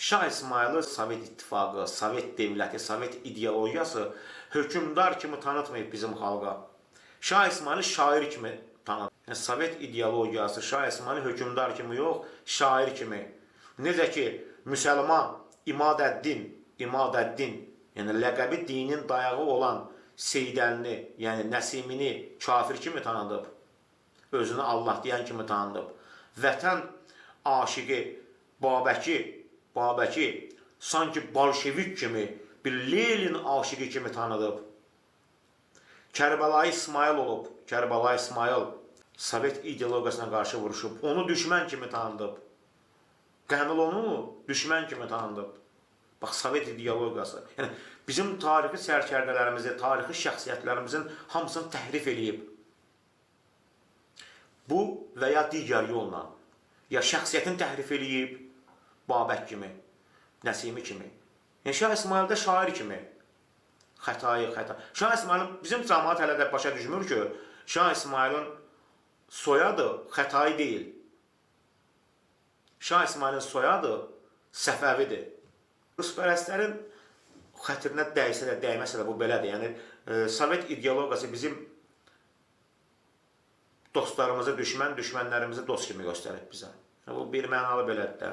Şah İsmayılı Sovet İttifaqı, Sovet devləti, Sovet ideologiyası hökümdar kimi tanıtmayıb bizim xalqa. Şah İsmayılı şair kimi tanıtır. Yəni, Sovet ideologiyası Şah İsmayılı hökümdar kimi yox, şair kimi. Necə ki, müsəlman İmadəddin, yəni ləqəbi dinin dayağı olan Seydəlini, yəni Nəsimini kafir kimi tanıdıb, özünü Allah deyən kimi tanıdıb. Vətən aşiqi Babəki sanki bolşevik kimi, bir Lenin aşiqi kimi tanıdıb. Kərbəlayı İsmayıl olub, Kərbəlayı İsmayıl Sovet ideologiyasına qarşı vuruşub, onu düşmən kimi tanıdıb. Qəmil onu düşmən kimi tanıdıb. Bax, Sovet ideologiyası. Yəni, bizim tarixi sərkərdələrimizi, tarixi şəxsiyyətlərimizin hamısını təhrif eləyib. Bu və ya digər yolla. Ya şəxsiyyətini təhrif eləyib, Babək kimi, Nəsimi kimi. Yəni, Şah İsmayıl da şair kimi. Xətayı. Şah İsmayılın, bizim cəmaat hələ də başa düşmür ki, Şah İsmayılın soyadı Xətayı deyil. Şah İsmayılın soyadı Səfəvidir. Ruspərəstlərin xətrinə dəysə də, dəyməsə də bu belədir. Yəni, Sovet ideologiyası bizim dostlarımızı düşmən, düşmənlərimizi dost kimi göstərib bizə. Bu bir mənalı belədir də.